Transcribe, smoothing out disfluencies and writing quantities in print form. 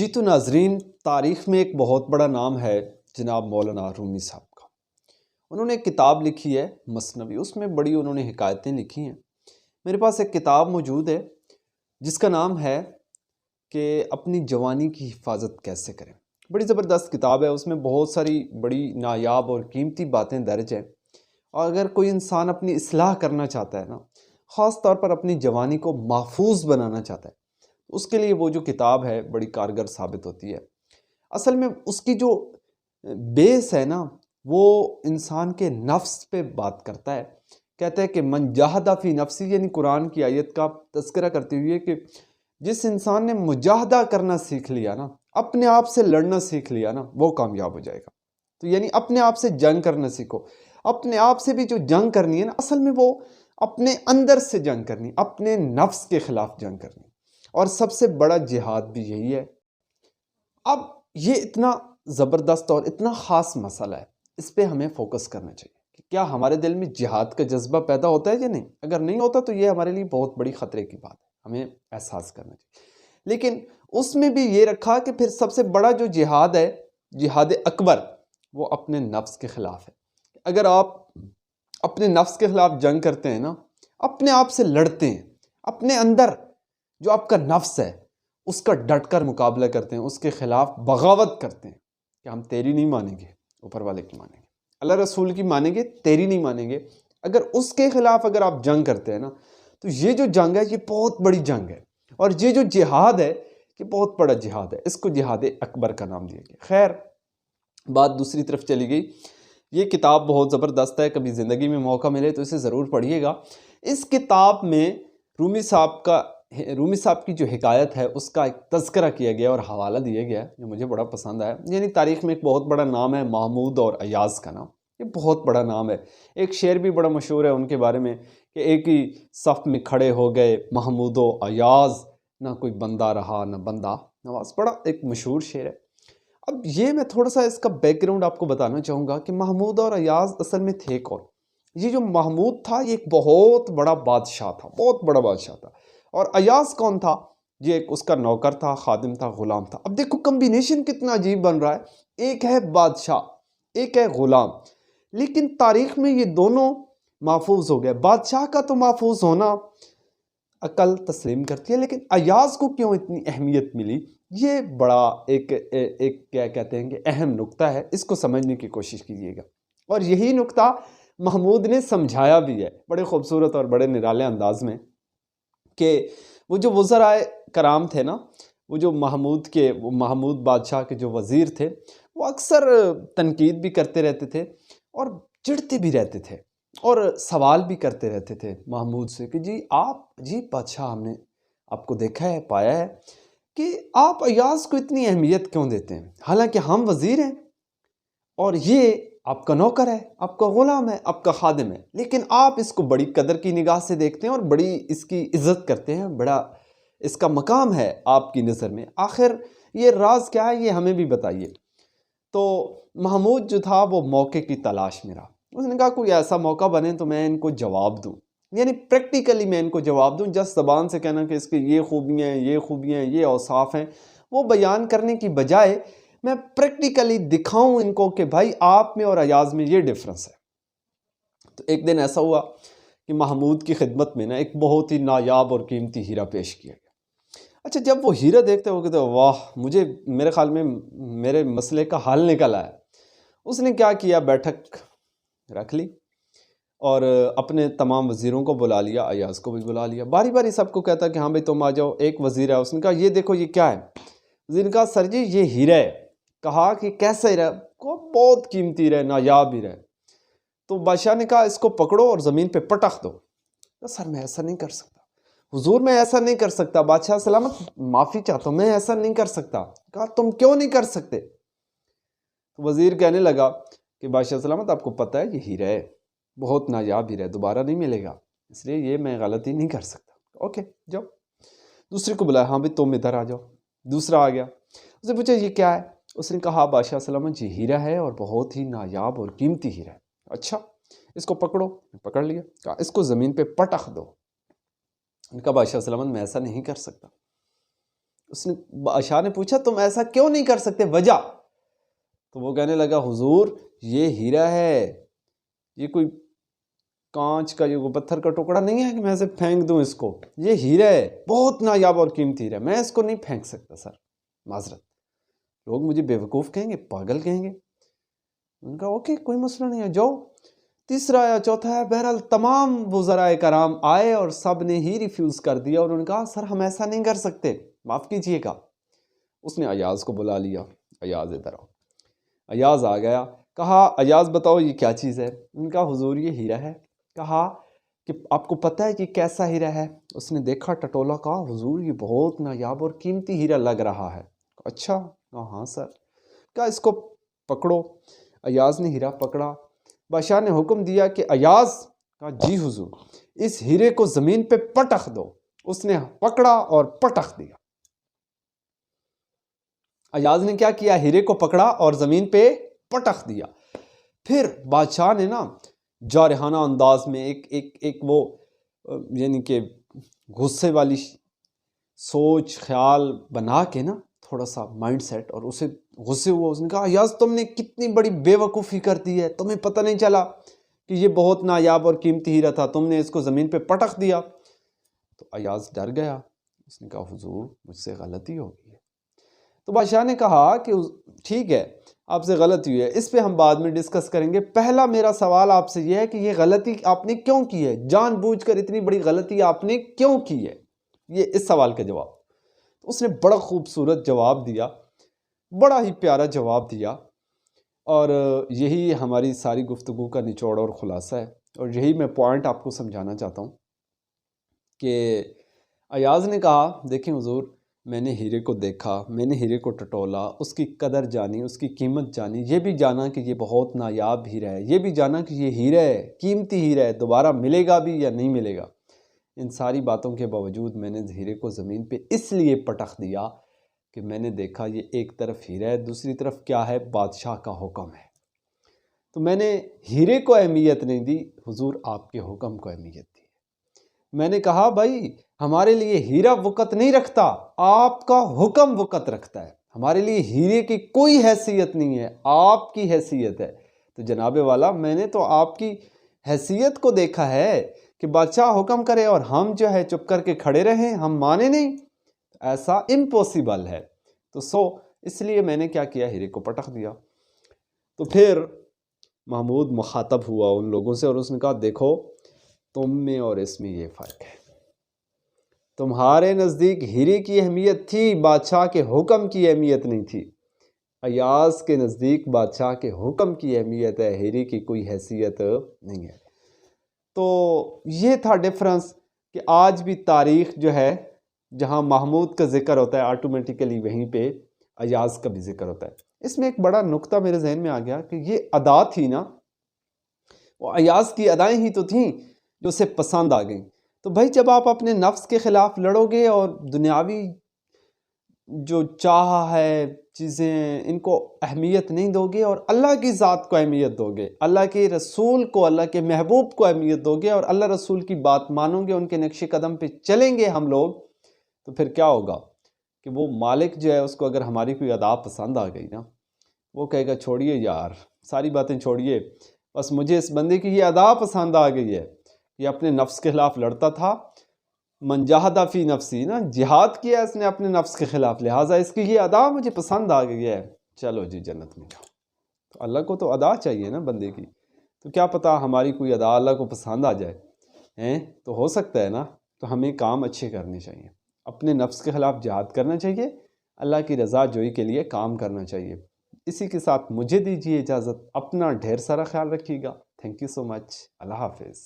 جی تو ناظرین، تاریخ میں ایک بہت بڑا نام ہے جناب مولانا رومی صاحب کا۔ انہوں نے ایک کتاب لکھی ہے مثنوی، اس میں بڑی انہوں نے حکایتیں لکھی ہیں۔ میرے پاس ایک کتاب موجود ہے جس کا نام ہے کہ اپنی جوانی کی حفاظت کیسے کریں۔ بڑی زبردست کتاب ہے، اس میں بہت ساری بڑی نایاب اور قیمتی باتیں درج ہیں، اور اگر کوئی انسان اپنی اصلاح کرنا چاہتا ہے نا، خاص طور پر اپنی جوانی کو محفوظ بنانا چاہتا ہے، اس کے لیے وہ جو کتاب ہے بڑی کارگر ثابت ہوتی ہے۔ اصل میں اس کی جو بیس ہے نا، وہ انسان کے نفس پہ بات کرتا ہے۔ کہتا ہے کہ من جاہدہ فی نفسی، یعنی قرآن کی آیت کا تذکرہ کرتے ہوئے کہ جس انسان نے مجاہدہ کرنا سیکھ لیا نا، اپنے آپ سے لڑنا سیکھ لیا نا، وہ کامیاب ہو جائے گا۔ تو یعنی اپنے آپ سے جنگ کرنا سیکھو۔ اپنے آپ سے بھی جو جنگ کرنی ہے نا، اصل میں وہ اپنے اندر سے جنگ کرنی، اپنے نفس کے خلاف جنگ کرنی، اور سب سے بڑا جہاد بھی یہی ہے۔ اب یہ اتنا زبردست اور اتنا خاص مسئلہ ہے، اس پہ ہمیں فوکس کرنا چاہیے کہ کیا ہمارے دل میں جہاد کا جذبہ پیدا ہوتا ہے یا نہیں۔ اگر نہیں ہوتا تو یہ ہمارے لیے بہت بڑی خطرے کی بات ہے، ہمیں احساس کرنا چاہیے۔ لیکن اس میں بھی یہ رکھا کہ پھر سب سے بڑا جو جہاد ہے، جہاد اکبر، وہ اپنے نفس کے خلاف ہے۔ اگر آپ اپنے نفس کے خلاف جنگ کرتے ہیں نا، اپنے آپ سے لڑتے ہیں، اپنے اندر جو آپ کا نفس ہے اس کا ڈٹ کر مقابلہ کرتے ہیں، اس کے خلاف بغاوت کرتے ہیں کہ ہم تیری نہیں مانیں گے، اوپر والے کی مانیں گے، اللہ رسول کی مانیں گے، تیری نہیں مانیں گے۔ اگر اس کے خلاف اگر آپ جنگ کرتے ہیں نا، تو یہ جو جنگ ہے یہ بہت بڑی جنگ ہے، اور یہ جو جہاد ہے یہ بہت بڑا جہاد ہے۔ اس کو جہاد اکبر کا نام دیا گیا۔ خیر، بات دوسری طرف چلی گئی۔ یہ کتاب بہت زبردست ہے، کبھی زندگی میں موقع ملے تو اسے ضرور پڑھیے گا۔ اس کتاب میں رومی صاحب کی جو حکایت ہے اس کا ایک تذکرہ کیا گیا اور حوالہ دیا گیا ہے جو مجھے بڑا پسند آیا۔ یعنی تاریخ میں ایک بہت بڑا نام ہے محمود اور ایاز کا نام، یہ بہت بڑا نام ہے۔ ایک شعر بھی بڑا مشہور ہے ان کے بارے میں کہ ایک ہی صف میں کھڑے ہو گئے محمود و ایاز، نہ کوئی بندہ رہا نہ بندہ نواز۔ بڑا ایک مشہور شعر ہے۔ اب یہ میں تھوڑا سا اس کا بیک گراؤنڈ آپ کو بتانا چاہوں گا کہ محمود اور ایاز اصل میں تھے کون۔ یہ جو محمود تھا یہ ایک بہت بڑا بادشاہ تھا، بہت بڑا بادشاہ تھا، اور ایاز کون تھا؟ یہ ایک اس کا نوکر تھا، خادم تھا، غلام تھا۔ اب دیکھو کمبینیشن کتنا عجیب بن رہا ہے، ایک ہے بادشاہ، ایک ہے غلام، لیکن تاریخ میں یہ دونوں محفوظ ہو گئے۔ بادشاہ کا تو محفوظ ہونا عقل تسلیم کرتی ہے، لیکن ایاز کو کیوں اتنی اہمیت ملی؟ یہ بڑا ایک کیا کہتے ہیں کہ اہم نقطہ ہے، اس کو سمجھنے کی کوشش کیجیے گا۔ اور یہی نقطہ محمود نے سمجھایا بھی ہے بڑے خوبصورت اور بڑے نرالے انداز میں، کہ وہ جو وزرائے کرام تھے نا، وہ جو محمود بادشاہ کے جو وزیر تھے، وہ اکثر تنقید بھی کرتے رہتے تھے اور چڑھتے بھی رہتے تھے اور سوال بھی کرتے رہتے تھے محمود سے کہ جی آپ عجیب بادشاہ، ہم نے آپ کو دیکھا ہے، پایا ہے کہ آپ ایاز کو اتنی اہمیت کیوں دیتے ہیں، حالانکہ ہم وزیر ہیں اور یہ آپ کا نوکر ہے، آپ کا غلام ہے، آپ کا خادم ہے، لیکن آپ اس کو بڑی قدر کی نگاہ سے دیکھتے ہیں اور بڑی اس کی عزت کرتے ہیں، بڑا اس کا مقام ہے آپ کی نظر میں۔ آخر یہ راز کیا ہے، یہ ہمیں بھی بتائیے۔ تو محمود جو تھا وہ موقع کی تلاش میں رہا۔ اس نے کہا کوئی ایسا موقع بنے تو میں ان کو جواب دوں، یعنی پریکٹیکلی میں ان کو جواب دوں، جس زبان سے کہنا کہ اس کے یہ خوبیاں ہیں، یہ خوبیاں ہیں، یہ اوصاف ہیں، وہ بیان کرنے کی بجائے میں پریکٹیکلی دکھاؤں ان کو کہ بھائی آپ میں اور ایاز میں یہ ڈیفرنس ہے۔ تو ایک دن ایسا ہوا کہ محمود کی خدمت میں نا ایک بہت ہی نایاب اور قیمتی ہیرا پیش کیا گیا۔ اچھا، جب وہ ہیرا دیکھتے ہو کہتے واہ، میرے خیال میں میرے مسئلے کا حل نکل آیا۔ اس نے کیا کیا، بیٹھک رکھ لی اور اپنے تمام وزیروں کو بلا لیا، ایاز کو بھی بلا لیا، باری باری سب کو کہتا کہ ہاں بھائی تم آ جاؤ۔ ایک وزیر ہے، اس نے کہا یہ دیکھو یہ کیا ہے؟ وزیر نے کہا سر جی یہ ہیرا ہے۔ کہا کہ کیسا ہیرا؟ بہت قیمتی ہیرا ہے، نایاب ہیرا ہے۔ تو بادشاہ نے کہا اس کو پکڑو اور زمین پہ پٹخ دو۔ سر میں ایسا نہیں کر سکتا حضور، میں ایسا نہیں کر سکتا، بادشاہ سلامت معافی چاہتا ہوں، میں ایسا نہیں کر سکتا۔ کہا تم کیوں نہیں کر سکتے؟ وزیر کہنے لگا کہ بادشاہ سلامت آپ کو پتہ ہے یہ ہیرا ہے، بہت نایاب ہیرا ہے، دوبارہ نہیں ملے گا، اس لیے یہ میں غلطی نہیں کر سکتا۔ اوکے جاؤ۔ دوسرے کو بلایا، ہاں بھی تم ادھر آ جاؤ۔ دوسرا آ گیا، اس نے پوچھا یہ کیا ہے؟ اس نے کہا بادشاہ سلامت یہ ہیرا ہے اور بہت ہی نایاب اور قیمتی ہیرا ہے۔ اچھا اس کو پکڑو۔ پکڑ لیا۔ کہا اس کو زمین پہ پٹخ دو۔ ان کا بادشاہ سلامت میں ایسا نہیں کر سکتا۔ اس نے بادشاہ نے پوچھا تم ایسا کیوں نہیں کر سکتے، وجہ؟ تو وہ کہنے لگا حضور یہ ہیرا ہے، یہ کوئی کانچ کا یہ پتھر کا ٹکڑا نہیں ہے کہ میں اسے پھینک دوں، اس کو یہ ہیرا ہے، بہت نایاب اور قیمتی ہیرا ہے، میں اس کو نہیں پھینک سکتا سر، معذرت، لوگ مجھے بیوقوف کہیں گے، پاگل کہیں گے۔ ان کا اوکے کوئی مسئلہ نہیں ہے، جاؤ۔ تیسرا یا چوتھا ہے، بہرحال تمام وزراء کرام آئے اور سب نے ہی ریفیوز کر دیا، اور انہوں نے کہا سر ہم ایسا نہیں کر سکتے، معاف کیجیے گا۔ اس نے ایاز کو بلا لیا، ایاز ادھر آؤ۔ ایاز آ گیا، کہا ایاز بتاؤ یہ کیا چیز ہے؟ ان کا حضور یہ ہیرا ہے۔ کہا کہ آپ کو پتہ ہے کہ کیسا ہیرا ہے؟ اس نے دیکھا ٹٹولا، کہا حضور یہ بہت نایاب اور قیمتی ہیرا لگ رہا ہے۔ اچھا، کہا ہاں سر۔ کہا اس کو پکڑو۔ ایاز نے ہیرا پکڑا، بادشاہ نے حکم دیا کہ ایاز، کہا جی حضور، اس ہیرے کو زمین پہ پٹخ دو۔ اس نے پکڑا اور پٹخ دیا۔ ایاز نے کیا کیا؟ ہیرے کو پکڑا اور زمین پہ پٹخ دیا۔ پھر بادشاہ نے نا جارحانہ انداز میں ایک وہ یعنی کہ غصے والی سوچ خیال بنا کے نا تھوڑا سا مائنڈ سیٹ، اور اسے غصے ہوا، اس نے کہا ایاز تم نے کتنی بڑی بے وقوفی کر دی ہے، تمہیں پتہ نہیں چلا کہ یہ بہت نایاب اور قیمتی ہیرا تھا، تم نے اس کو زمین پہ پٹخ دیا۔ تو ایاز ڈر گیا، اس نے کہا حضور مجھ سے غلطی ہو گئی ہے۔ تو بادشاہ نے کہا کہ ٹھیک ہے آپ سے غلطی ہوئی ہے، اس پہ ہم بعد میں ڈسکس کریں گے، پہلا میرا سوال آپ سے یہ ہے کہ یہ غلطی آپ نے کیوں کی ہے، جان بوجھ کر اتنی بڑی غلطی آپ نے کیوں کی ہے، یہ اس سوال کا جواب۔ اس نے بڑا خوبصورت جواب دیا، بڑا ہی پیارا جواب دیا، اور یہی ہماری ساری گفتگو کا نچوڑ اور خلاصہ ہے، اور یہی میں پوائنٹ آپ کو سمجھانا چاہتا ہوں کہ ایاز نے کہا دیکھیں حضور میں نے ہیرے کو دیکھا، میں نے ہیرے کو ٹٹولا، اس کی قدر جانی، اس کی قیمت جانی، یہ بھی جانا کہ یہ بہت نایاب ہیرا ہے، یہ بھی جانا کہ یہ ہیرا ہے، قیمتی ہیرا ہے، دوبارہ ملے گا بھی یا نہیں ملے گا۔ ان ساری باتوں کے باوجود میں نے ہیرے کو زمین پہ اس لیے پٹخ دیا کہ میں نے دیکھا یہ ایک طرف ہیرا ہے، دوسری طرف کیا ہے؟ بادشاہ کا حکم ہے۔ تو میں نے ہیرے کو اہمیت نہیں دی، حضور آپ کے حکم کو اہمیت دی۔ میں نے کہا بھائی ہمارے لیے ہیرا وقت نہیں رکھتا، آپ کا حکم وقت رکھتا ہے، ہمارے لیے ہیرے کی کوئی حیثیت نہیں ہے، آپ کی حیثیت ہے۔ تو جناب والا میں نے تو آپ کی حیثیت کو دیکھا ہے کہ بادشاہ حکم کرے اور ہم جو ہے چپ کر کے کھڑے رہیں، ہم مانے نہیں، ایسا امپوسیبل ہے۔ تو اس لیے میں نے کیا کیا؟ ہیرے کو پٹخ دیا۔ تو پھر محمود مخاطب ہوا ان لوگوں سے، اور اس نے کہا دیکھو تم میں اور اس میں یہ فرق ہے، تمہارے نزدیک ہیرے کی اہمیت تھی، بادشاہ کے حکم کی اہمیت نہیں تھی۔ ایاز کے نزدیک بادشاہ کے حکم کی اہمیت ہے، ہیرے کی کوئی حیثیت نہیں ہے۔ تو یہ تھا ڈفرنس کہ آج بھی تاریخ جو ہے جہاں محمود کا ذکر ہوتا ہے آٹومیٹیکلی وہیں پہ ایاز کا بھی ذکر ہوتا ہے۔ اس میں ایک بڑا نقطہ میرے ذہن میں آ گیا کہ یہ ادا تھی نا، وہ ایاز کی ادائیں ہی تو تھیں جو اسے پسند آ گئیں۔ تو بھائی جب آپ اپنے نفس کے خلاف لڑو گے اور دنیاوی جو چاہ ہے چیزیں ان کو اہمیت نہیں دو گے اور اللہ کی ذات کو اہمیت دو گے، اللہ کے رسول کو، اللہ کے محبوب کو اہمیت دو گے اور اللہ رسول کی بات مانو گے، ان کے نقش قدم پہ چلیں گے ہم لوگ، تو پھر کیا ہوگا کہ وہ مالک جو ہے اس کو اگر ہماری کوئی ادا پسند آ گئی نا، وہ کہے گا چھوڑیے یار ساری باتیں چھوڑیے، بس مجھے اس بندے کی یہ ادا پسند آ گئی ہے، یہ اپنے نفس کے خلاف لڑتا تھا، من جاہد فی نفسی، نا جہاد کیا اس نے اپنے نفس کے خلاف، لہٰذا اس کی یہ ادا مجھے پسند آ گئی ہے، چلو جی جنت میں جاؤ۔ تو اللہ کو تو ادا چاہیے نا بندے کی، تو کیا پتہ ہماری کوئی ادا اللہ کو پسند آ جائے، تو ہو سکتا ہے نا، تو ہمیں کام اچھے کرنے چاہیے، اپنے نفس کے خلاف جہاد کرنا چاہیے، اللہ کی رضا جوئی کے لیے کام کرنا چاہیے۔ اسی کے ساتھ مجھے دیجیے اجازت، اپنا ڈھیر سارا خیال رکھیے گا، تھینک یو سو مچ، اللہ حافظ۔